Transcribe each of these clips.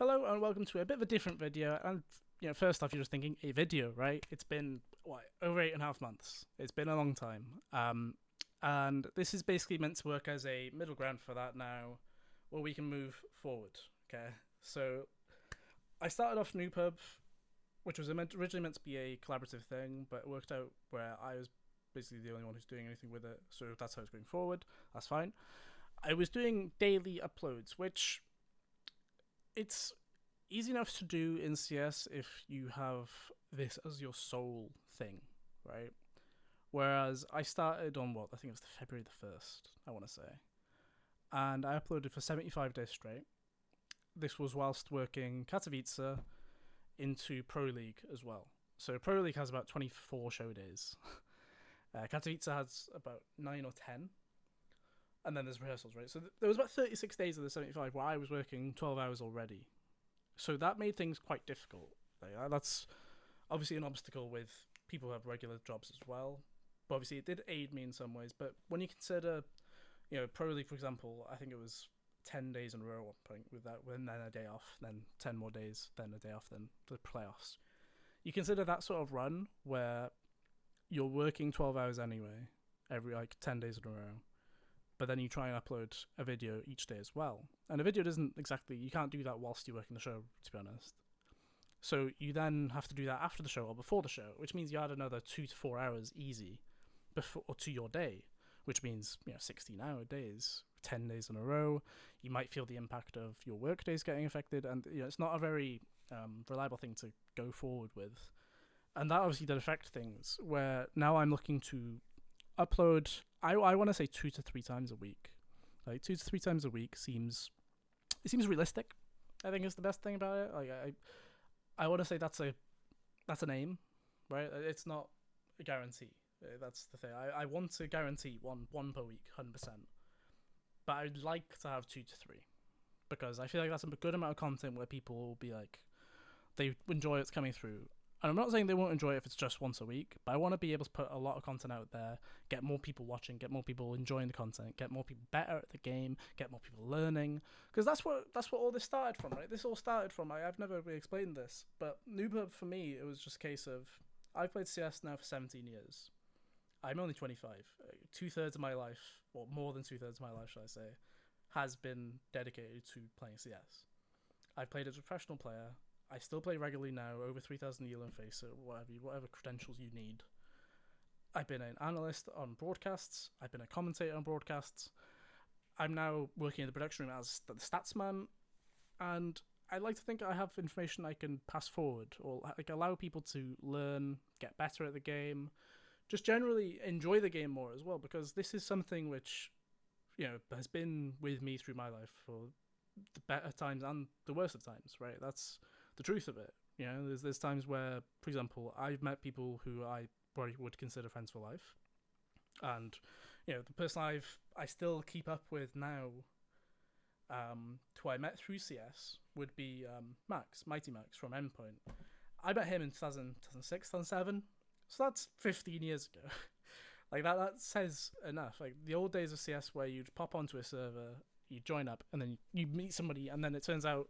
Hello and welcome to a bit of a different video. And first off, you're just thinking a video, right? It's been over 8.5 months. It's been a long time. And this is basically meant to work as a middle ground for that now, where we can move forward. Okay, so I started off NoobHub, which was originally meant to be a collaborative thing, but it worked out where I was basically the only one who's doing anything with it. So that's how it's going forward. That's fine. I was doing daily uploads, which it's easy enough to do in CS if you have this as your sole thing, right? Whereas I started on I think it was February the 1st, I want to say. And I uploaded for 75 days straight. This was whilst working Katowice into Pro League as well. So Pro League has about 24 show days. Katowice has about 9 or 10. And then there's rehearsals, right? So there was about 36 days of the 75 where I was working 12 hours already. So that made things quite difficult. That's obviously an obstacle with people who have regular jobs as well. But obviously it did aid me in some ways. But when you consider, Pro League, for example, I think it was 10 days in a row at one point with that, and then a day off, then 10 more days, then a day off, then the playoffs. You consider that sort of run where you're working 12 hours anyway, every 10 days in a row. But then you try and upload a video each day as well. And a video doesn't exactly, you can't do that whilst you're working the show, to be honest. So you then have to do that after the show or before the show, which means you add another 2 to 4 hours easy before or to your day, which means 16-hour days, 10 days in a row. You might feel the impact of your work days getting affected, and it's not a very reliable thing to go forward with. And that obviously did affect things, where now I'm looking to upload, I want to say 2 to 3 times a week. 2 to 3 times a week seems realistic. I think is the best thing about it. I want to say that's an aim, right? It's not a guarantee. That's the thing. I want to guarantee one per week, 100%. But I'd like to have 2 to 3 because I feel like that's a good amount of content where people will be like, they enjoy it's coming through. And I'm not saying they won't enjoy it if it's just once a week, but I want to be able to put a lot of content out there, get more people watching, get more people enjoying the content, get more people better at the game, get more people learning. Because that's what all this started from, right? This all started from, I've never really explained this, but NoobHub for me, it was just a case of, I've played CS now for 17 years. I'm only 25. 2/3 of my life, or more than 2/3 of my life, should I say, has been dedicated to playing CS. I've played as a professional player. I still play regularly now, over 3,000 Elo and Facer, whatever credentials you need. I've been an analyst on broadcasts. I've been a commentator on broadcasts. I'm now working in the production room as the stats man, and I like to think I have information I can pass forward or allow people to learn, get better at the game, just generally enjoy the game more as well, because this is something which has been with me through my life for the better times and the worst of times, right? That's the truth of it. There's times where, for example, I've met people who I probably would consider friends for life, and the person I still keep up with now, who I met through CS, would be Mighty Max from Endpoint. I met him in 2006, 2007, so that's 15 years ago. That says enough. The old days of CS where you'd pop onto a server, you join up, and then you meet somebody, and then it turns out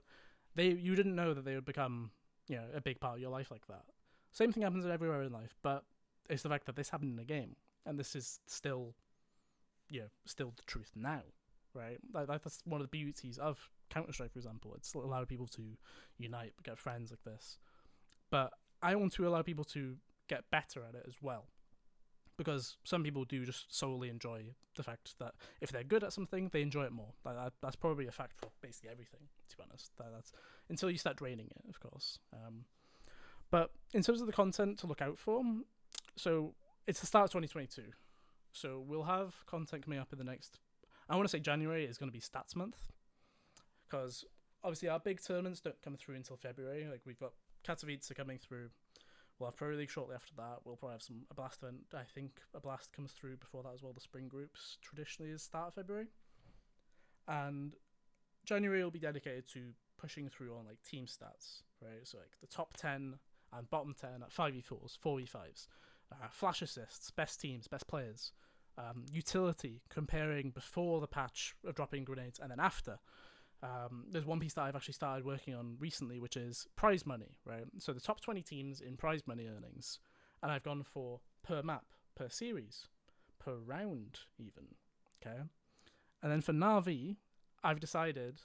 you didn't know that they would become a big part of your life like that. Same thing happens everywhere in life, but it's the fact that this happened in a game, and this is still the truth now, right? That's one of the beauties of Counter-Strike, for example. It's allowed people to unite, get friends like this. But I want to allow people to get better at it as well, because some people do just solely enjoy the fact that if they're good at something, they enjoy it more. That's probably a fact for basically everything, to be honest. That's until you start draining it, of course. But in terms of the content to look out for, so it's the start of 2022. So we'll have content coming up in the next, I want to say January is going to be Stats Month, because obviously our big tournaments don't come through until February. We've got Katowice coming through. We'll have Pro League shortly after that. We'll probably have a Blast event. I think a Blast comes through before that as well. The spring groups traditionally is start of February. And January will be dedicated to pushing through on team stats, right? So the top 10 and bottom 10 at 5v4s, 4v5s, flash assists, best teams, best players, utility, comparing before the patch of dropping grenades and then after. There's one piece that I've actually started working on recently, which is prize money, right? So the top 20 teams in prize money earnings, and I've gone for per map, per series, per round, even. Okay, and then for Na'vi, I've decided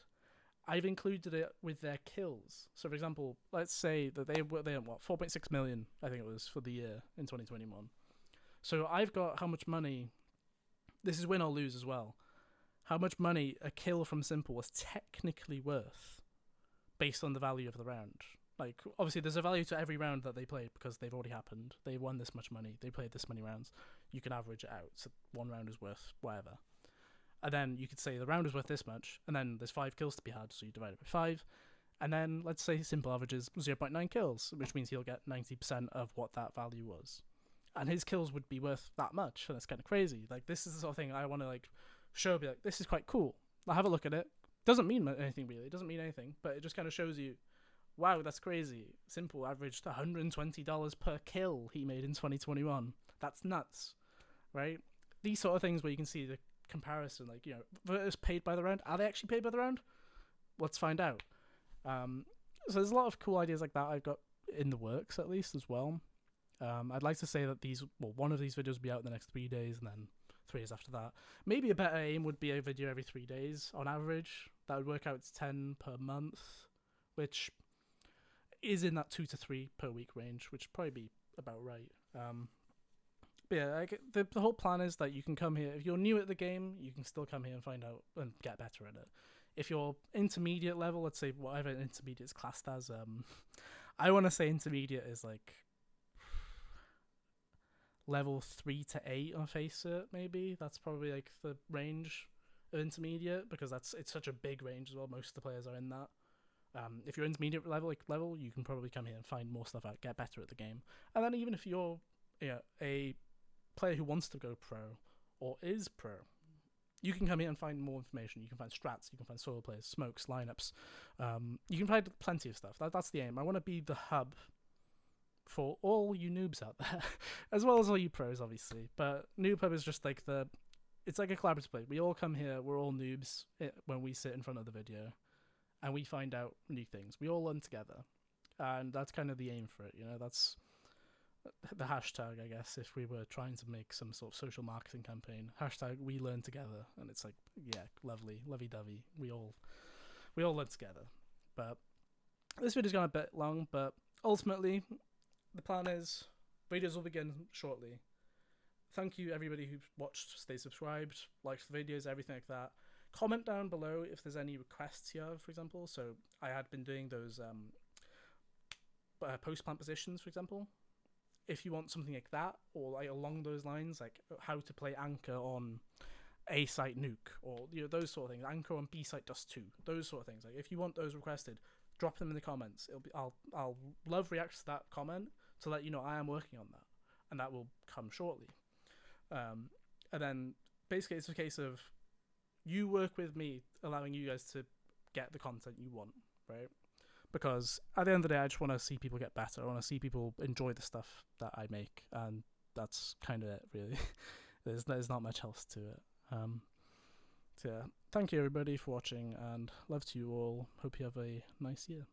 I've included it with their kills. So, for example, let's say that they had what 4.6 million, I think it was, for the year in 2021. So I've got how much money. This is win or lose as well. How much money a kill from Simple was technically worth based on the value of the round. Like, obviously, there's a value to every round that they played because they've already happened. They won this much money. They played this many rounds. You can average it out. So one round is worth whatever. And then you could say the round is worth this much, and then there's 5 kills to be had, so you divide it by 5. And then let's say Simple averages 0.9 kills, which means he'll get 90% of what that value was. And his kills would be worth that much, and it's kind of crazy. Like, this is the sort of thing I want to, like, show, be like, this is quite cool. I'll have a look at it. Doesn't mean anything, really. It doesn't mean anything, but it just kind of shows you, wow, that's crazy. Simple averaged $120 per kill he made in 2021. That's nuts, right? These sort of things where you can see the comparison, like, you know, Virtus paid by the round. Are they actually paid by the round? Let's find out. So there's a lot of cool ideas like that I've got in the works, at least, as well. I'd like to say that one of these videos will be out in the next 3 days, and then 3 days after that. Maybe a better aim would be a video every 3 days on average. That would work out to 10 per month, which is in that 2 to 3 per week range, which would probably be about right. But yeah, like, the whole plan is that you can come here. If you're new at the game, you can still come here and find out and get better at it. If you're intermediate level, let's say whatever intermediate is classed as, I want to say intermediate is like level 3 to 8 on Faceit, maybe. That's probably like the range of intermediate, because it's such a big range as well. Most of the players are in that. If you're intermediate level, you can probably come here and find more stuff out, get better at the game. And then even if you're a player who wants to go pro or is pro, you can come here and find more information. You can find strats, you can find solo players, smokes, lineups. You can find plenty of stuff. That's the aim. I want to be the hub for all you noobs out there, as well as all you pros, obviously. But NoobHub is just like it's like a collaborative place. We all come here, we're all noobs when we sit in front of the video, and we find out new things. We all learn together, and that's kind of the aim for it. You know, that's the hashtag, I guess, if we were trying to make some sort of social marketing campaign. Hashtag we learn together, and it's like, yeah, lovey-dovey. We all learn together. But this video's gone a bit long, but ultimately, the plan is videos will begin shortly. Thank you everybody who watched, stay subscribed, liked the videos, everything like that. Comment down below if there's any requests you have, for example. So I had been doing those post-plant positions, for example. If you want something like that, or like along those lines, like how to play Anchor on A site nuke, or those sort of things, Anchor on B site dust 2, those sort of things. Like if you want those requested, drop them in the comments. I'll love react to that comment to let you know I am working on that, and that will come shortly. And then basically it's a case of you work with me, allowing you guys to get the content you want, right? Because at the end of the day, I just want to see people get better. I want to see people enjoy the stuff that I make, and that's kind of it, really. There's not much else to it. So yeah, thank you everybody for watching, and love to you all. Hope you have a nice year.